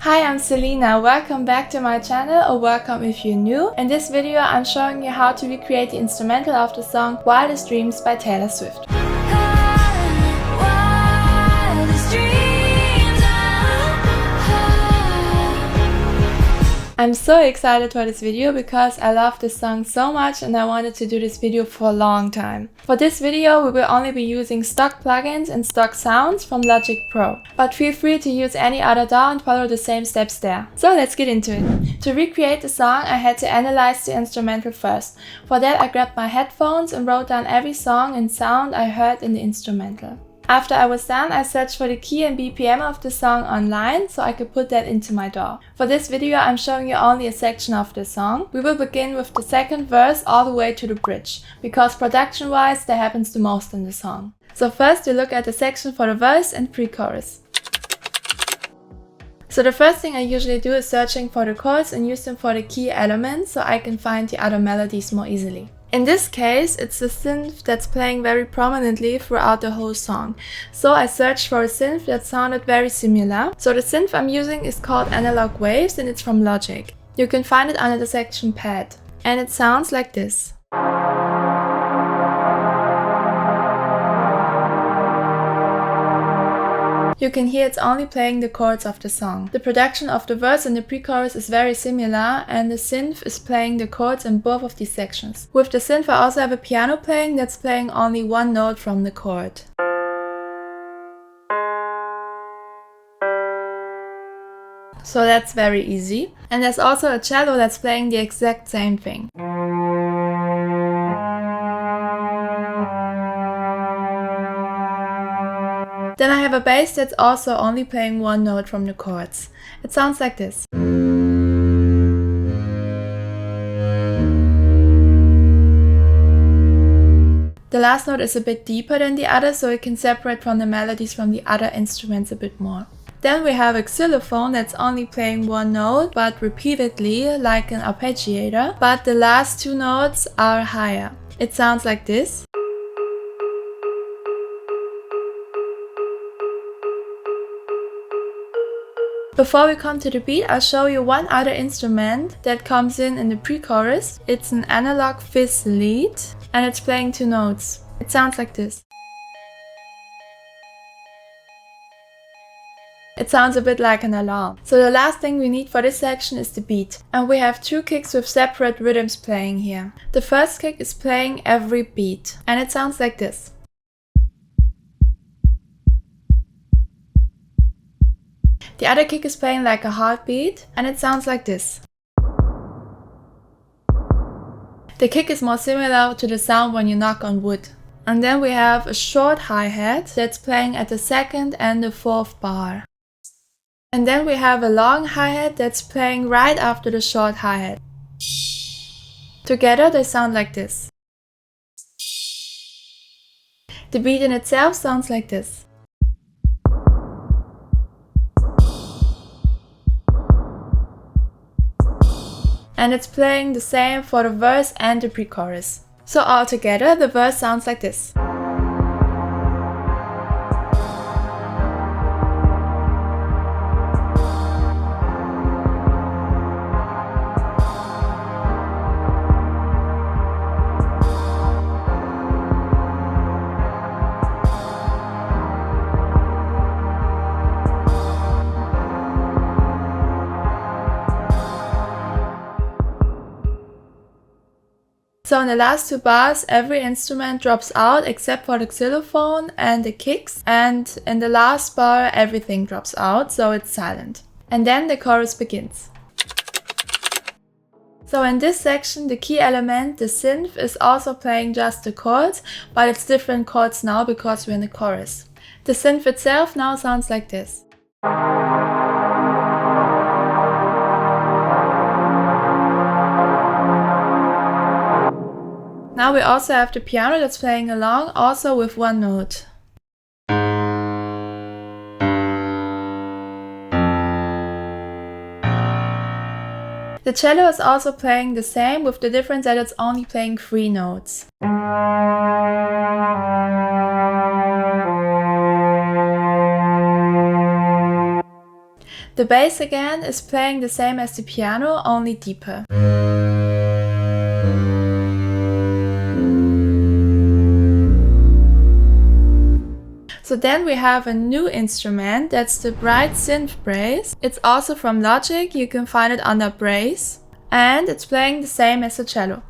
Hi, I'm Selena. Welcome back to my channel, or welcome if you're new. In this video I'm showing you how to recreate the instrumental of the song Wildest Dreams by Taylor Swift. I'm so excited for this video because I love this song so much and I wanted to do this video for a long time. For this video we will only be using stock plugins and stock sounds from Logic Pro. But feel free to use any other DAW and follow the same steps there. So let's get into it. To recreate the song I had to analyze the instrumental first. For that I grabbed my headphones and wrote down every song and sound I heard in the instrumental. After I was done, I searched for the key and BPM of the song online so I could put that into my DAW. For this video I'm showing you only a section of the song. We will begin with the second verse all the way to the bridge, because production wise that happens the most in the song. So first we look at the section for the verse and pre-chorus. So the first thing I usually do is searching for the chords and use them for the key elements so I can find the other melodies more easily. In this case, it's the synth that's playing very prominently throughout the whole song. So I searched for a synth that sounded very similar. So the synth I'm using is called Analog Waves and it's from Logic. You can find it under the section Pad. And it sounds like this. You can hear it's only playing the chords of the song. The production of the verse and the pre-chorus is very similar and the synth is playing the chords in both of these sections. With the synth I also have a piano playing that's playing only one note from the chord. So that's very easy. And there's also a cello that's playing the exact same thing. Then I have a bass that's also only playing one note from the chords. It sounds like this. The last note is a bit deeper than the other, so it can separate from the melodies from the other instruments a bit more. Then we have a xylophone that's only playing one note, but repeatedly, like an arpeggiator, but the last two notes are higher. It sounds like this. Before we come to the beat, I'll show you one other instrument that comes in the pre-chorus. It's an analog fizz lead and it's playing two notes. It sounds like this. It sounds a bit like an alarm. So the last thing we need for this section is the beat. And we have two kicks with separate rhythms playing here. The first kick is playing every beat and it sounds like this. The other kick is playing like a heartbeat and it sounds like this. The kick is more similar to the sound when you knock on wood. And then we have a short hi-hat that's playing at the second and the fourth bar. And then we have a long hi-hat that's playing right after the short hi-hat. Together they sound like this. The beat in itself sounds like this. And it's playing the same for the verse and the pre-chorus. So altogether the verse sounds like this. So in the last two bars, every instrument drops out except for the xylophone and the kicks. And in the last bar, everything drops out, so it's silent. And then the chorus begins. So in this section, the key element, the synth, is also playing just the chords, but it's different chords now because we're in the chorus. The synth itself now sounds like this. Now we also have the piano that's playing along, also with one note. The cello is also playing the same, with the difference that it's only playing three notes. The bass again is playing the same as the piano, only deeper. So then we have a new instrument, that's the bright synth brace. It's also from Logic, you can find it under brace, and it's playing the same as the cello.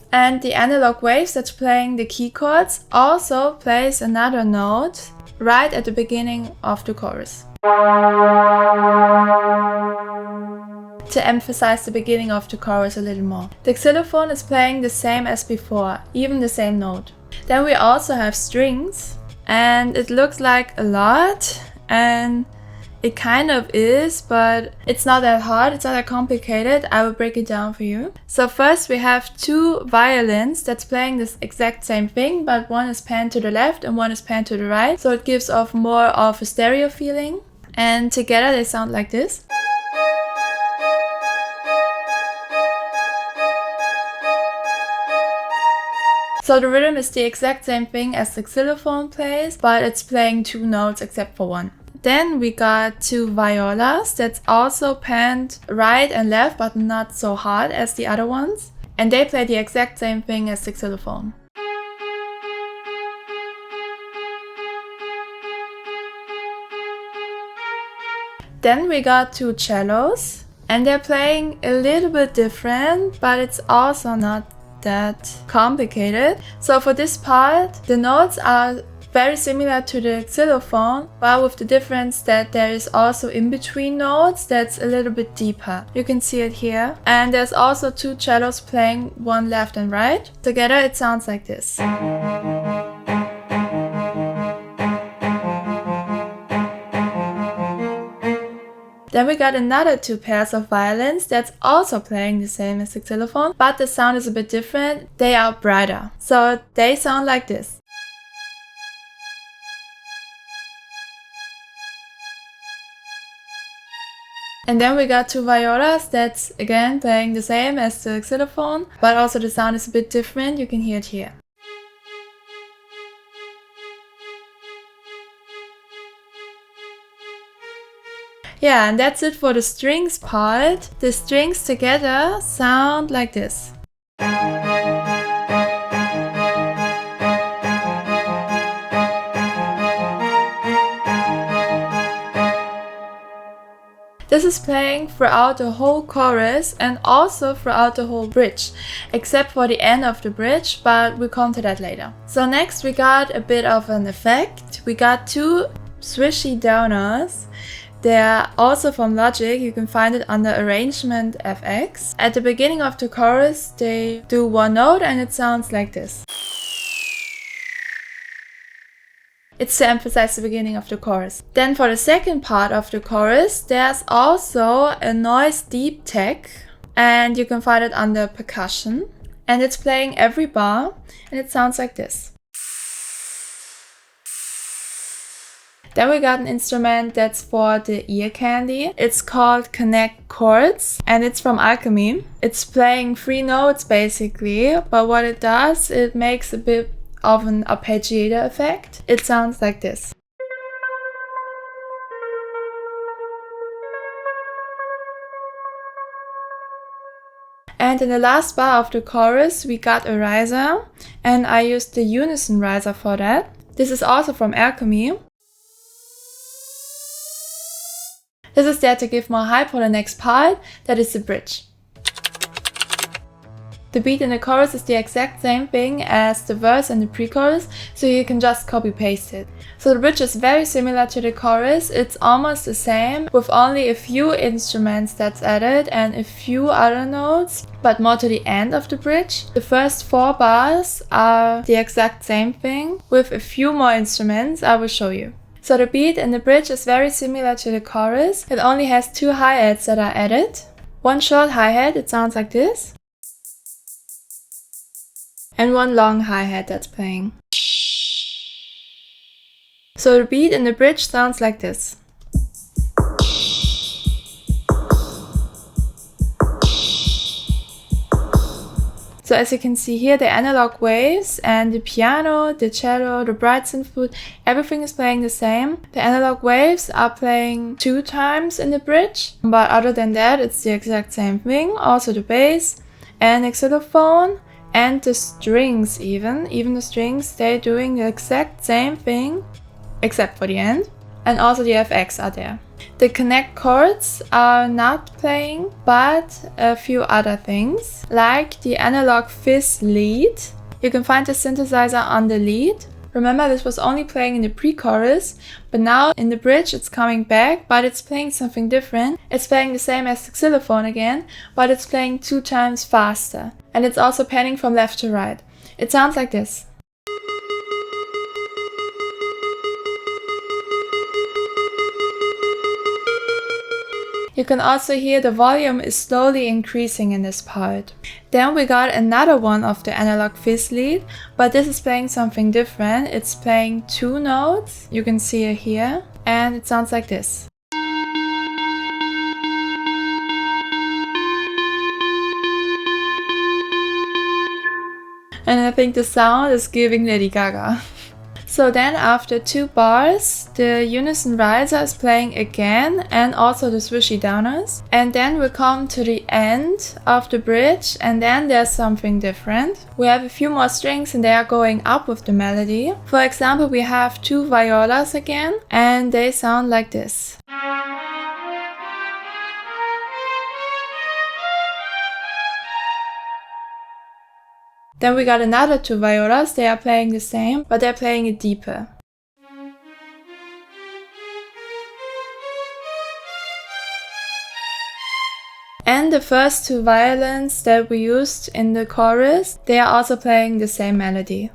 And the analog waves that's playing the key chords also plays another note right at the beginning of the chorus. To emphasize the beginning of the chorus a little more. The xylophone is playing the same as before, even the same note. Then we also have strings, and it looks like a lot, and it kind of is, but it's not that hard, it's not that complicated. I will break it down for you. So first we have two violins that's playing this exact same thing, but one is panned to the left and one is panned to the right, so it gives off more of a stereo feeling, and together they sound like this. So the rhythm is the exact same thing as the xylophone plays, but it's playing two notes except for one. Then we got two violas that's also panned right and left, but not so hard as the other ones. And they play the exact same thing as the xylophone. Then we got two cellos, and they're playing a little bit different, but it's also not that complicated. So for this part, the notes are very similar to the xylophone, but with the difference that there is also in between notes that's a little bit deeper. You can see it here. And there's also two cellos playing one left and right. Together it sounds like this. Then we got another two pairs of violins that's also playing the same as the xylophone, but the sound is a bit different. They are brighter. So they sound like this. And then we got two violas that's again playing the same as the xylophone, but also the sound is a bit different. You can hear it here. Yeah, and that's it for the strings part. The strings together sound like this. This is playing throughout the whole chorus and also throughout the whole bridge, except for the end of the bridge, but we'll come to that later. So next we got a bit of an effect. We got two swishy downers. They're also from Logic, you can find it under Arrangement FX. At the beginning of the chorus they do one note and it sounds like this. It's to emphasize the beginning of the chorus. Then for the second part of the chorus, there's also a noise deep tech, and you can find it under percussion. And it's playing every bar, and it sounds like this. Then we got an instrument that's for the ear candy. It's called Connect Chords, and it's from Alchemy. It's playing three notes basically, but what it does, it makes a bit of an arpeggiator effect. It sounds like this. And in the last bar of the chorus we got a riser, and I used the unison riser for that. This is also from Alchemy. This is there to give more hype for the next part, that is the bridge. The beat in the chorus is the exact same thing as the verse and the pre-chorus, so you can just copy-paste it. So the bridge is very similar to the chorus, it's almost the same, with only a few instruments that's added and a few other notes, but more to the end of the bridge. The first four bars are the exact same thing, with a few more instruments I will show you. So the beat in the bridge is very similar to the chorus, it only has two hi-hats that are added. One short hi-hat, it sounds like this. And one long hi-hat that's playing. So the beat in the bridge sounds like this. So as you can see here, the analog waves and the piano, the cello, the bright synth flute, everything is playing the same. The analog waves are playing 2 times in the bridge, but other than that, it's the exact same thing. Also the bass and the xylophone and the strings even the strings, they're doing the exact same thing, except for the end. And also the FX are there. The connect chords are not playing, but a few other things, like the analog fizz lead. You can find the synthesizer on the lead. Remember, this was only playing in the pre-chorus, but now in the bridge it's coming back, but it's playing something different. It's playing the same as the xylophone again, but it's playing 2 times faster. And it's also panning from left to right. It sounds like this. You can also hear the volume is slowly increasing in this part. Then we got another one of the analog fizz lead, but this is playing something different. It's playing 2 notes, you can see it here, and it sounds like this. And I think the sound is giving Lady Gaga. So then after 2 bars, the unison riser is playing again and also the swishy downers. And then we come to the end of the bridge and then there's something different. We have a few more strings and they are going up with the melody. For example, we have 2 violas again and they sound like this. Then we got another 2 violas, they are playing the same, but they're playing it deeper. And the first 2 violins that we used in the chorus, they are also playing the same melody.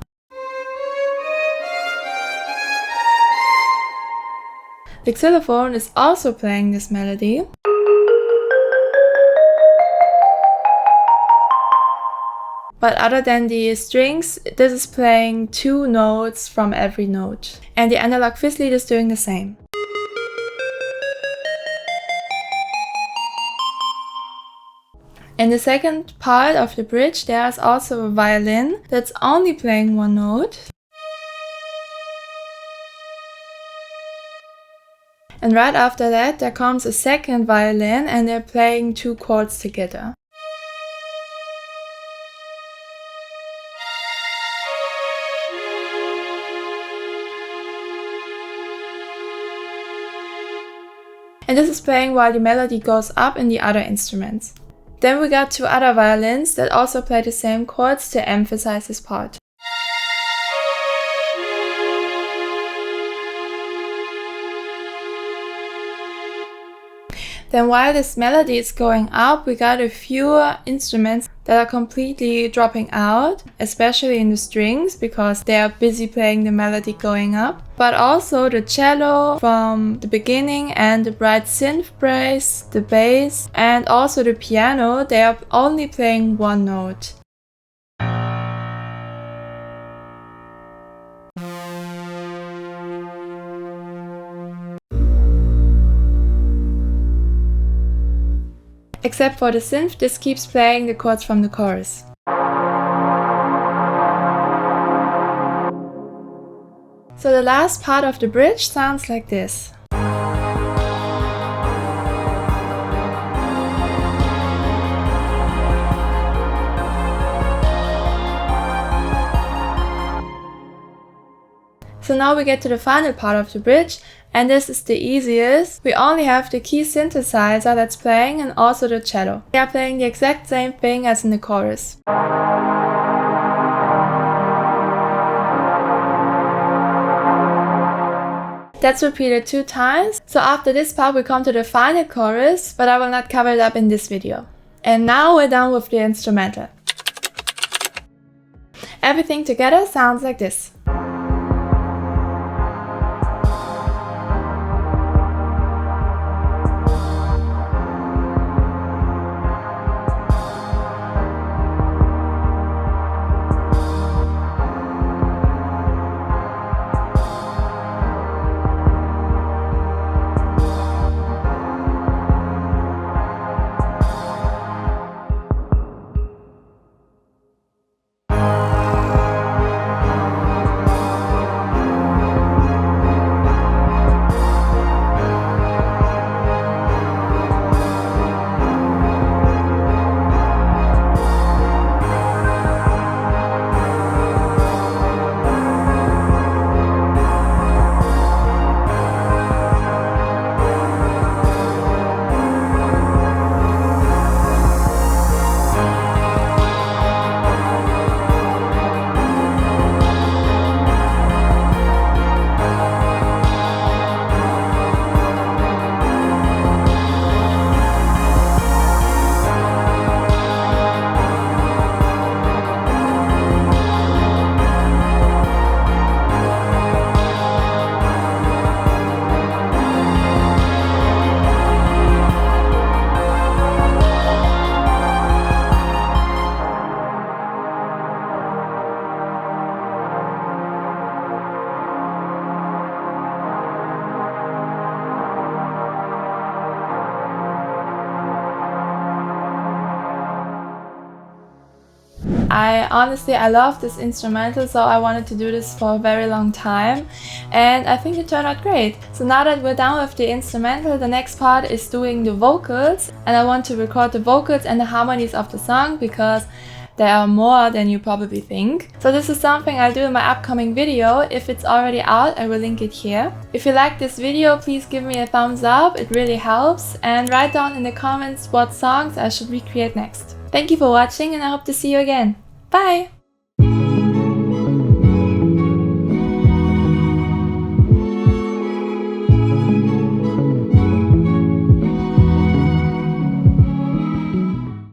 The xylophone is also playing this melody. But other than the strings, this is playing 2 notes from every note. And the analog fizz lead is doing the same. In the second part of the bridge, there's also a violin that's only playing 1 note. And right after that, there comes a second violin and they're playing 2 chords together. And this is playing while the melody goes up in the other instruments. Then we got 2 other violins that also play the same chords to emphasize this part. Then while this melody is going up, we got a few instruments that are completely dropping out, especially in the strings because they are busy playing the melody going up. But also the cello from the beginning and the bright synth brace, the bass, and also the piano, they are only playing 1 note. Except for the synth, this keeps playing the chords from the chorus. So the last part of the bridge sounds like this. So now we get to the final part of the bridge, and this is the easiest. We only have the key synthesizer that's playing and also the cello. They are playing the exact same thing as in the chorus. That's repeated 2 times. So after this part we come to the final chorus, but I will not cover it up in this video. And now we're done with the instrumental. Everything together sounds like this. I love this instrumental, so I wanted to do this for a very long time, and I think it turned out great. So now that we're done with the instrumental, the next part is doing the vocals, and I want to record the vocals and the harmonies of the song because there are more than you probably think. So this is something I'll do in my upcoming video. If it's already out, I will link it here. If you like this video, please give me a thumbs up, it really helps, and write down in the comments what songs I should recreate next. Thank you for watching, and I hope to see you again. Bye!